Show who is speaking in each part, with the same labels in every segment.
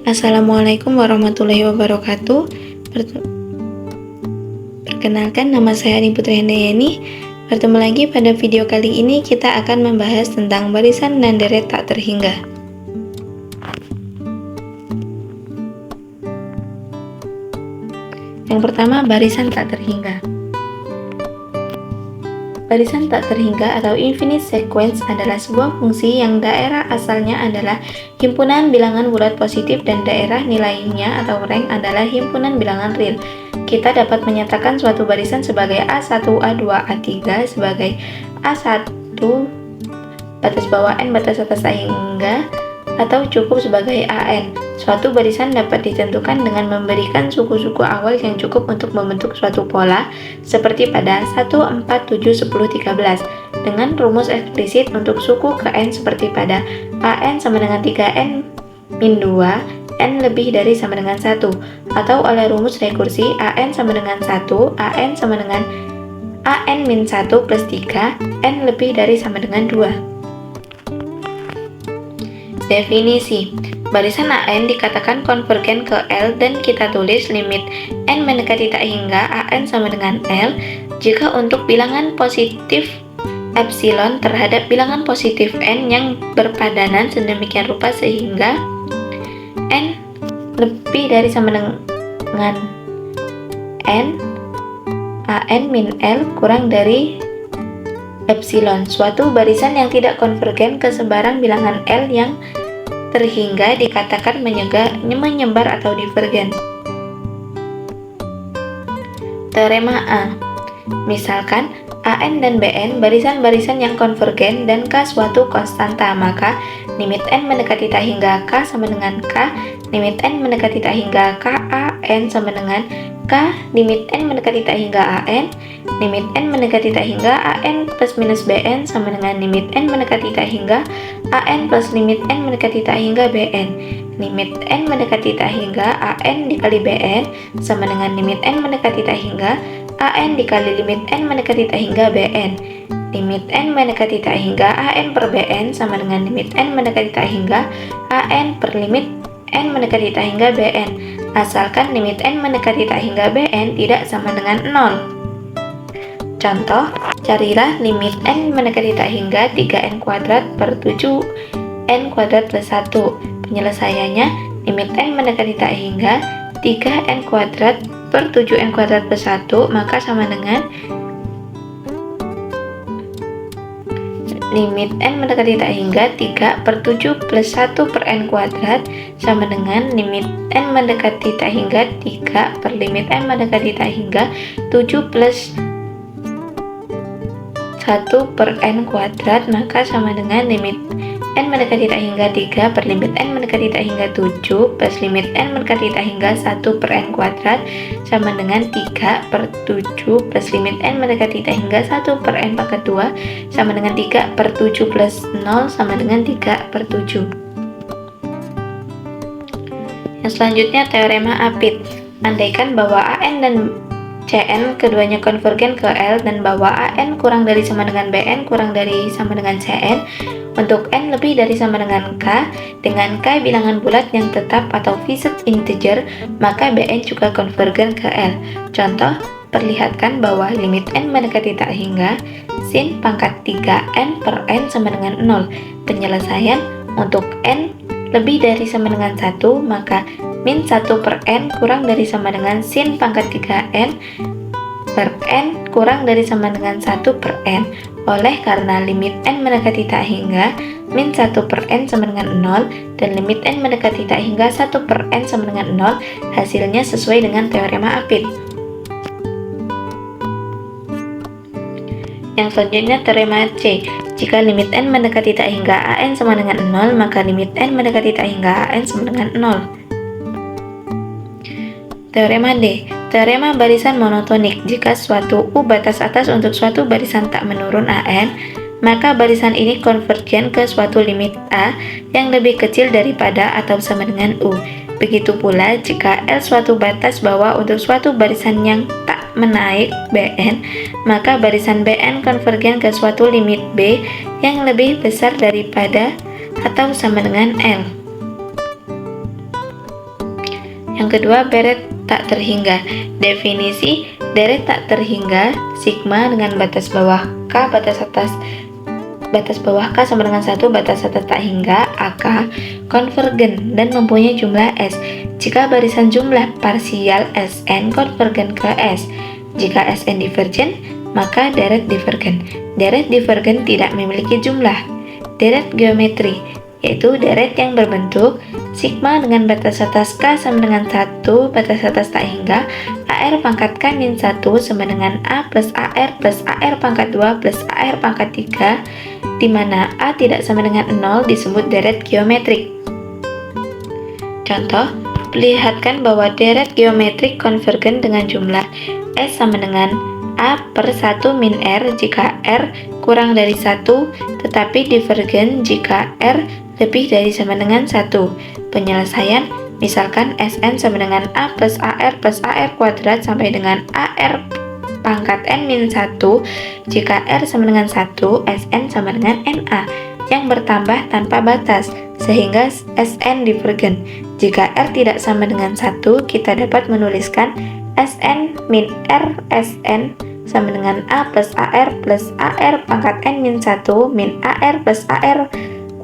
Speaker 1: Assalamualaikum warahmatullahi wabarakatuh. Perkenalkan, nama saya Ani Putri Handayani. Bertemu lagi pada video kali ini kita akan membahas tentang barisan dan deret tak terhingga. Yang pertama, barisan tak terhingga. Barisan tak terhingga atau infinite sequence adalah sebuah fungsi yang daerah asalnya adalah himpunan bilangan bulat positif dan daerah nilainya atau rank adalah himpunan bilangan real. Kita dapat menyatakan suatu barisan sebagai A1, A2, A3 sebagai A1 batas bawah N batas atas tak hingga atau cukup sebagai AN. Suatu barisan dapat ditentukan dengan memberikan suku-suku awal yang cukup untuk membentuk suatu pola seperti pada 1, 4, 7, 10, 13 dengan rumus eksplisit untuk suku ke N seperti pada AN sama dengan 3N min 2 N lebih dari sama dengan 1 atau oleh rumus rekursi AN sama dengan 1 AN sama dengan AN min 1 plus 3 N lebih dari sama dengan 2. Definisi barisan AN dikatakan konvergen ke L dan kita tulis limit N mendekati tak hingga AN sama dengan L jika untuk bilangan positif epsilon terhadap bilangan positif N yang berpadanan sedemikian rupa sehingga N lebih dari sama dengan N AN min L kurang dari epsilon. Suatu barisan yang tidak konvergen ke sebarang bilangan L yang terhingga dikatakan menyebar atau divergen. Teorema A. Misalkan AN dan BN barisan-barisan yang konvergen dan K suatu konstanta, maka limit N mendekati tak hingga K sama dengan K, limit N mendekati tak hingga K AN sama dengan K, limit N mendekati tak hingga AN, limit N mendekati tak hingga AN plus minus BN sama dengan limit N mendekati tak hingga AN plus limit N mendekati tak hingga BN. Limit N mendekati tak hingga AN dikali BN sama dengan limit N mendekati tak hingga AN dikali limit N mendekati tak hingga BN. Limit N mendekati tak hingga AN per BN sama dengan limit N mendekati tak hingga AN per limit N mendekati tak hingga BN. Asalkan limit N mendekati tak hingga BN tidak sama dengan 0. Contoh, carilah limit N mendekati tak hingga 3N kuadrat per 7N kuadrat plus 1. Penyelesaiannya, limit N mendekati tak hingga 3N kuadrat per 7N kuadrat plus 1 maka sama dengan limit N mendekati tak hingga 3 per 7 plus 1 per N kuadrat sama dengan limit N mendekati tak hingga 3 per limit N mendekati tak hingga 7 plus 1 per N kuadrat maka sama dengan limit N mendekati tak hingga 3 per limit N mendekati tak hingga 7 plus limit N mendekati tak hingga 1 per N kuadrat sama dengan 3 per 7 plus limit N mendekati tak hingga 1 per N pangkat 2 sama dengan 3 per 7 plus 0 sama dengan 3 per 7. Yang selanjutnya teorema Apit. Andaikan bahwa AN dan CN keduanya konvergen ke L dan bahwa AN kurang dari sama dengan BN kurang dari sama dengan CN untuk N lebih dari sama dengan K dengan K bilangan bulat yang tetap atau fixed integer maka BN juga konvergen ke L. Contoh, perlihatkan bahwa limit N mendekati tak hingga sin pangkat 3N per N sama dengan 0. Penyelesaian untuk N lebih dari sama dengan 1 maka min 1 per N kurang dari sama dengan sin pangkat 3N per N kurang dari sama dengan 1 per N. Oleh karena limit N mendekati tak hingga min 1 per N sama dengan 0 dan limit N mendekati tak hingga 1 per N sama dengan 0, hasilnya sesuai dengan teorema Apit. Yang selanjutnya teorema C. Jika limit N mendekati tak hingga AN sama dengan 0 maka limit N mendekati tak hingga AN sama dengan 0. Teorema D. Teorema barisan monotonik. Jika suatu U batas atas untuk suatu barisan tak menurun AN, maka barisan ini konvergen ke suatu limit A yang lebih kecil daripada atau sama dengan U. Begitu pula jika L suatu batas bawah untuk suatu barisan yang tak menaik Bn, maka barisan Bn konvergen ke suatu limit B yang lebih besar daripada atau sama dengan L. Yang kedua, deret tak terhingga. Definisi deret tak terhingga, sigma dengan batas bawah K, batas bawah K sama dengan 1, batas atas tak hingga, AK, konvergen dan mempunyai jumlah S. Jika barisan jumlah parsial Sn konvergen ke S. Jika Sn divergen, maka deret divergen. Deret divergen tidak memiliki jumlah. Deret geometri, yaitu deret yang berbentuk sigma dengan batas atas K sama dengan 1, batas atas tak hingga, AR pangkat K min 1 sama dengan A plus AR pangkat 2 plus AR pangkat 3, di mana A tidak sama dengan 0 disebut deret geometrik. Contoh, perlihatkan bahwa deret geometrik konvergen dengan jumlah S sama dengan A per 1 min R jika R kurang dari 1, tetapi divergen jika R lebih dari sama dengan 1. Penyelesaian, misalkan Sn sama dengan A plus AR kuadrat sampai dengan AR pangkat N min 1, jika R sama dengan 1, Sn sama dengan NA, yang bertambah tanpa batas, sehingga Sn divergen. Jika R tidak sama dengan 1, kita dapat menuliskan Sn min R Sn sama dengan A plus AR pangkat N min 1 min AR plus AR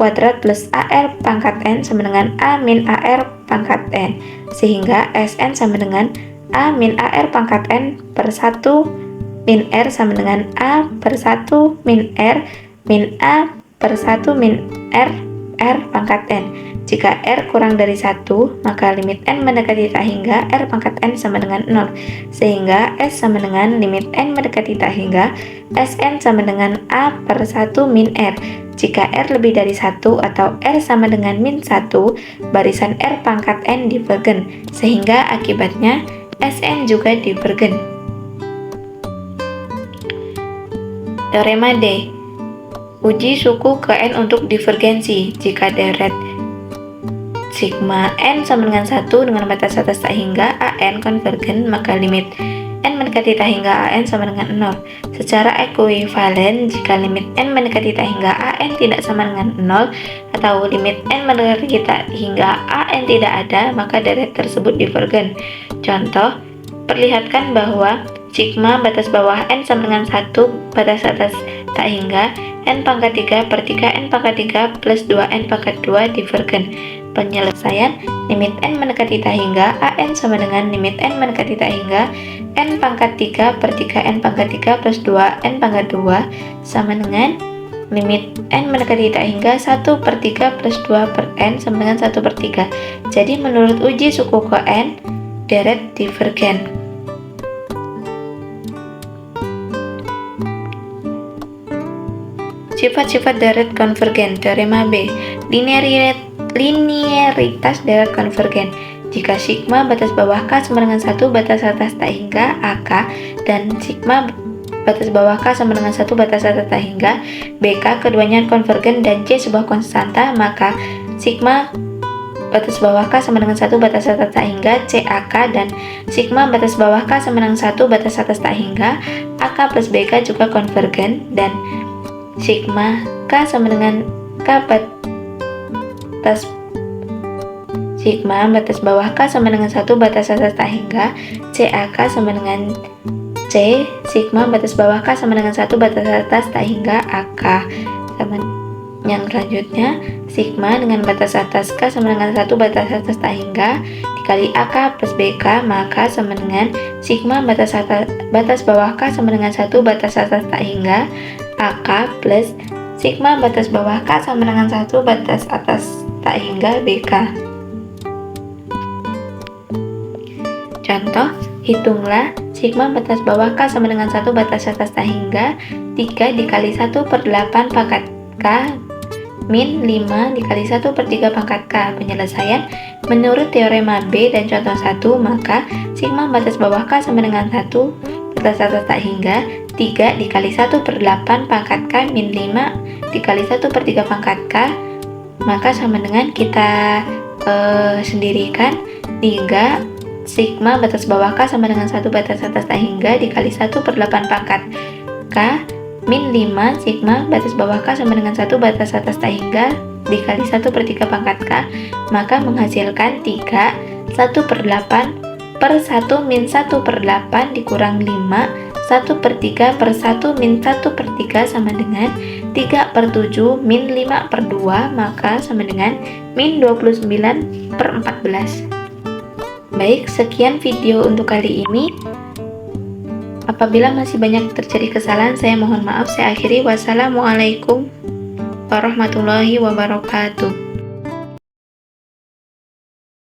Speaker 1: kuadrat plus AR pangkat N sama dengan A min AR pangkat N, sehingga Sn sama dengan A min AR pangkat N per 1 min R sama dengan A per 1 min R min A per 1 min R pangkat N. Jika R kurang dari 1, maka limit N mendekati tak hingga R pangkat N sama dengan 0, sehingga S sama dengan limit N mendekati tak hingga Sn sama dengan A per 1 min R. Jika R lebih dari 1 atau R sama dengan min 1, barisan R pangkat N divergen, sehingga akibatnya Sn juga divergen. Teorema D. Uji suku ke N untuk divergensi. Jika deret sigma N sama dengan 1 dengan batas atas tak hingga AN konvergen, maka limit N mendekati tak hingga AN sama dengan 0. Secara ekuivalen, jika limit N mendekati tak hingga AN tidak sama dengan 0, atau limit N mendekati tak hingga AN tidak ada, maka deret tersebut divergen. Contoh, perlihatkan bahwa sigma batas bawah N sama dengan 1, batas atas tak hingga N pangkat 3 per 3 N pangkat 3 plus 2 N pangkat 2 divergen. Penyelesaian, limit N mendekati tak hingga AN sama dengan limit N mendekati tak hingga N pangkat 3 per 3 N pangkat 3 plus 2 N pangkat 2 sama dengan limit N mendekati tak hingga 1 per 3 plus 2 per N sama dengan 1 per 3. Jadi menurut uji suku ke N, deret divergen. Sifat-sifat deret konvergen. Teorema B. Linearitas deret konvergen. Jika sigma batas bawah K sama dengan 1, batas atas tak hingga AK, dan sigma batas bawah K sama dengan 1, batas atas tak hingga BK, keduanya konvergen dan C sebuah konstanta, maka sigma batas bawah K sama dengan 1, batas atas tak hingga CAK, dan sigma batas bawah K sama dengan 1, batas atas tak hingga AK plus BK juga konvergen, dan sigma K sama dengan K batas sigma batas bawah K sama dengan 1, batas atas tak hingga CAK sama dengan C, sigma batas bawah K sama dengan 1, batas atas tak hingga AK. Yang selanjutnya, sigma dengan batas atas K sama dengan 1, batas atas tak hingga dikali AK plus BK, maka sama dengan sigma batas bawah K sama dengan 1, batas atas tak hingga AK plus sigma batas bawah K sama dengan 1, batas atas tak hingga BK. Contoh, hitunglah sigma batas bawah K sama dengan 1, batas atas tak hingga 3 dikali 1 per 8 pangkat K min 5 dikali 1 per 3 pangkat K. Penyelesaian, menurut teorema B dan contoh 1, maka sigma batas bawah K sama dengan 1, batas atas tak hingga 3 dikali 1 per 8 pangkat K min 5 dikali 1 per 3 pangkat K, maka sama dengan kita sendirikan 3 sigma batas bawah K sama dengan 1, batas atas tak hingga dikali 1 per 8 pangkat K min 5 sigma batas bawah K sama dengan 1, batas atas tak hingga dikali 1 per 3 pangkat K, maka menghasilkan 3 1/8 per 1 min 1/8 dikurang 5, 1/3 per 1 min 1/3 sama dengan 3/7 min 5/2, maka sama dengan min 29/14. Baik, sekian video untuk kali ini. Apabila masih banyak terjadi kesalahan, saya mohon maaf. Saya akhiri. Wassalamualaikum warahmatullahi wabarakatuh.